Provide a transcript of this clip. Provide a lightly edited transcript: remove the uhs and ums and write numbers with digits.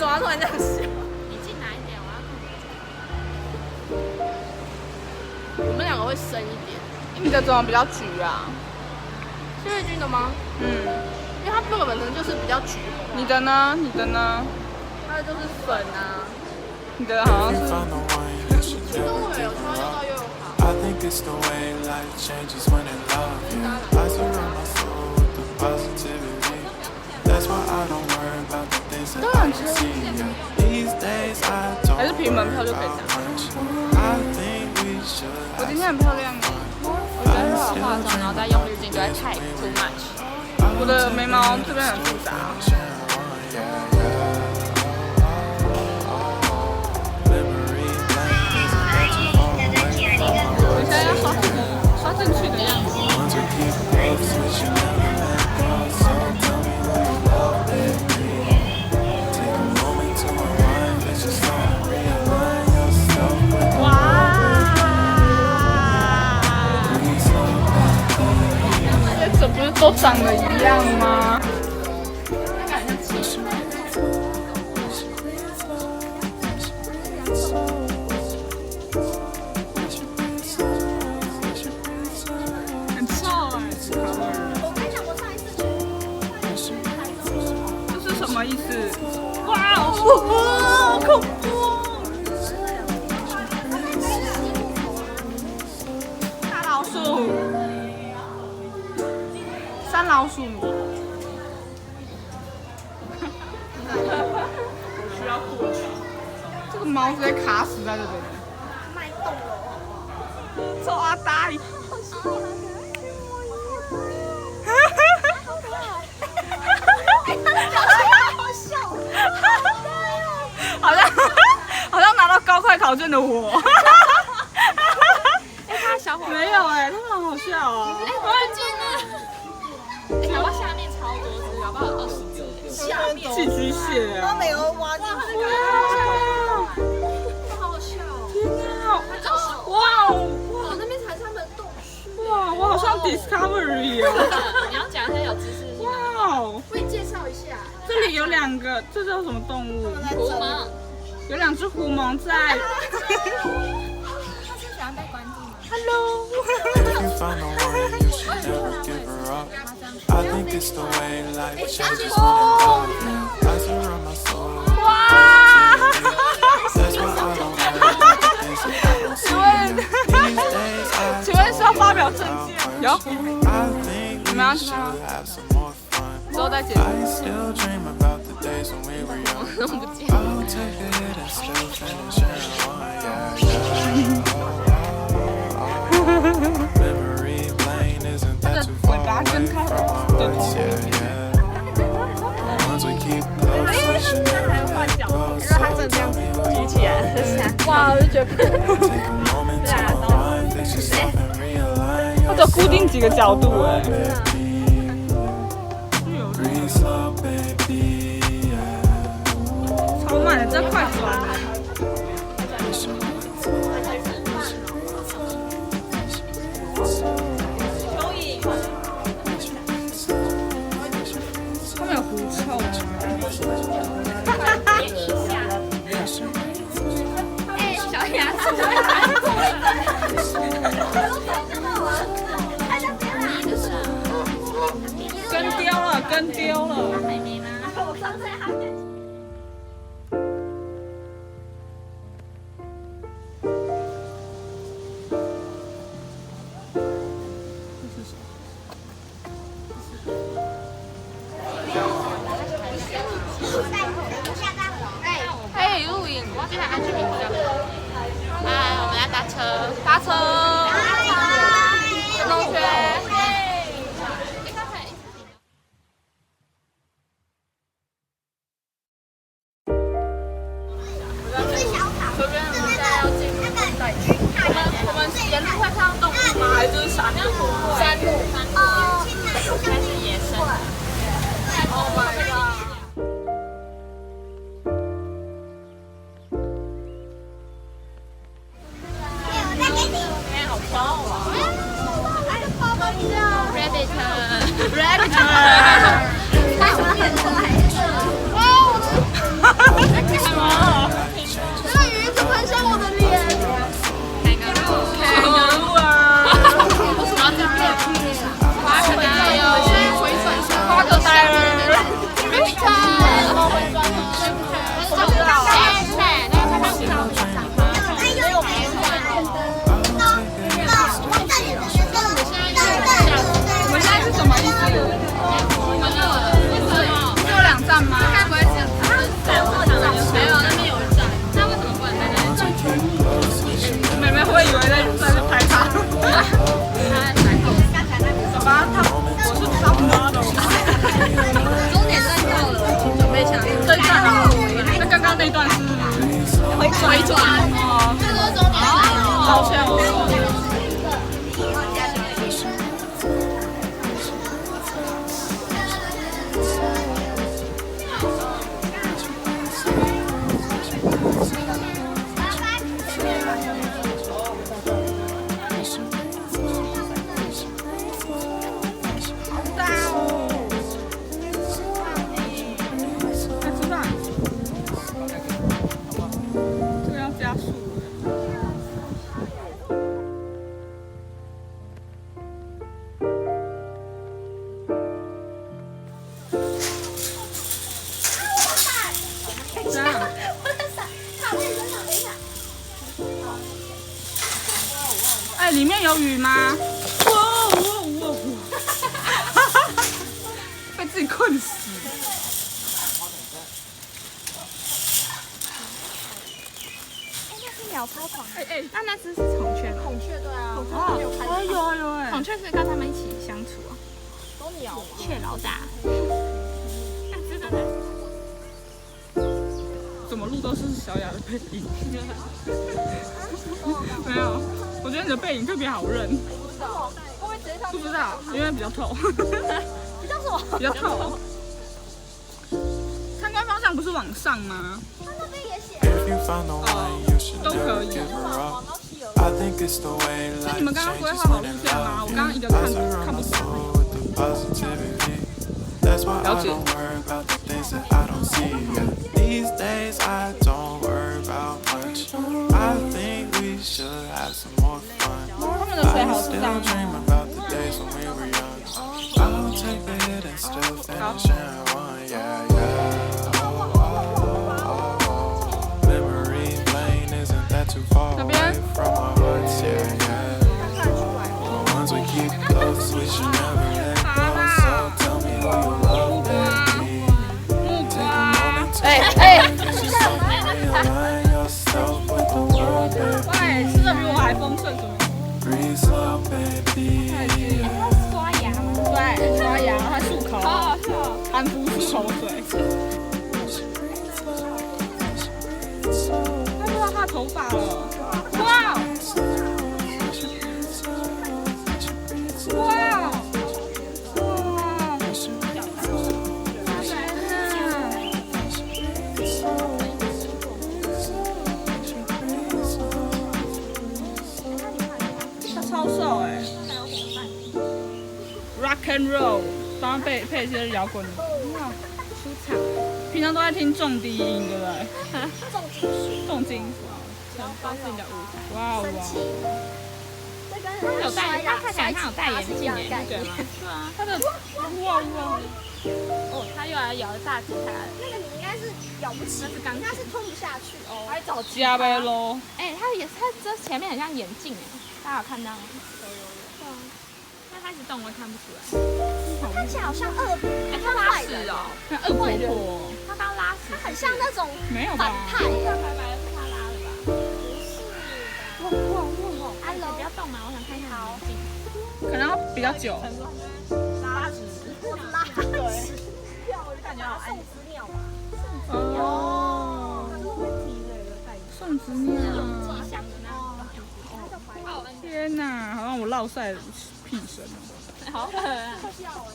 什么要突然这样笑？你进来一点，我们两个会深一点。你的怎么比较橘啊？谢瑞君的吗？嗯，因为它这个本身就是比较橘红，你的呢？你的呢？它的就是粉啊。你的好像是。其实我有挑又到又有好。I think it's the way life changes when in love. Yeah. I surround my soul with the positivity. That's why I don't worry about the things that I can see. Yeah. These days I don't 还是凭门票就可以 worry 讲。 about much. I think we should 我 have 今天很漂亮耶，我觉得如果化妆然后再用滤镜就会太 too much。我的眉毛这边很复杂。 我现在要刷进去的样子。哇！这不是都长得一样吗？很臭哎！这是什么意思？哇哦，好恐怖！大老鼠，三老鼠迷。我需要过去。这个猫直接卡死在这里。脉动了。臭阿呆。好像拿到高快考卷的我。哎，他小伙没有哎，他们好好笑哦。哎，我的天哪！搞不好下面超多只，搞不好有20只。下面寄居蟹啊！美欧挖进去。哇！好好笑哦。天哪！哇哦！哇，那边才是他们的洞穴。哇，我好像 Discovery 哦。你要讲很有知识性。哇哦！为你介绍一下。这里有2个，这叫什么动物？狐獴。有2只狐獴在。他是喜欢被关注吗 Hello。 If you find the one, you should never give her up. I think it's the way life changes when in love. Yeah. I surround my soul with 哇！ That's why I don't worry about the things that I don't see. These days I 请问是要发表政见？有。 I think we should have some more fun. 之后再解。 I still dream about the days when we were young. I'll take a hit and still finish in one. Yeah. Memory lane isn't that too far away from our hearts? Yeah, yeah. Once we keep close, we should never let go. So tell me what you want. 哇，我就觉得 Take a moment to unwind, fix yourself and realign 它只有固定几个角度哎。 Breathe slow, baby. Yeah. 超慢的，这快转了。蚯蚓，他们有狐臭。哎，小牙齿。跟丢了，跟丢了。还没吗？我刚才还没。哎，录影，忘记他安全名字叫什么。来，我们来搭车。搭车。同学。这边我们现在要进入热带区。我们沿路会看到动物吗？还是就是山路？山路。哦，应该是野生的。Oh my god！ 好高啊 ！Rabbit， ！Rabbit， 太变态了！哇！哎，里面有雨吗？被自己困死。鸟操场，那只是孔雀吗？孔雀对啊，哦，有哎。孔雀是跟他们一起相处啊。都鸟。雀老大。怎么录都是小雅的背影。没有，我觉得你的背影特别好认。不知道，会不会直接上去？不知道，因为比较透。比较什么？比较透。参观方向不是往上吗？他那边也写。 If you found the one, you should 都可 never 以。 give her up. I think it's the way 那 life 你们刚刚规 changes 划好 when 路 in 线吗？ love. 我刚刚一个 I surround 看 my 不懂。 soul with the positivity. That's why I don't worry about the things that I don't see. Yeah. These days I don't worry about much. I think we should have some more fun. 他们的水 I 好吃 still 吗？ dream about the days when we were young. I'll take the hit and still finish in one. Yeah, yeah. Memory lane isn't that too far away from our hearts. Yeah, yeah. The ones we keep close, we should never let go. So tell me who you love, baby. Take a moment to realign yourself with the world, 喂， baby. 吃的比我还丰盛，怎么？ Breathe slow, baby. 刷牙吗？对，刷牙，还漱口，好好笑。含服漱口水。看不到他的头发了，哇！哇！他超瘦哎，Rock and Roll， 当然配一些摇滚的。哇，出场。平常都在听重低音，对不对？重金属，都是你的舞台。哇哇！有戴，他看起来像有戴眼镜哎，对吗？对啊。他的哇哇！哦，他又来摇大吉他。那个你应该是咬不起，那是钢琴应该是吞不下去哦。还找加杯喽！哎，他这前面很像眼镜哎，大家有看到吗？有。他开始动我也看不出来。看起来好像恶，哎，他拉屎哦，像恶婆婆，他刚拉屎，很像那种没有吧反？派。白白的是他拉的吧？哇哇哇！哎，不要动嘛，我想看一下眼镜。可能要比较久。拉屎，对，感觉好送子鸟吧？哦，送子鸟。吉祥的那种。天哪，好像我落晒屁声哦。好狠啊！特效哎。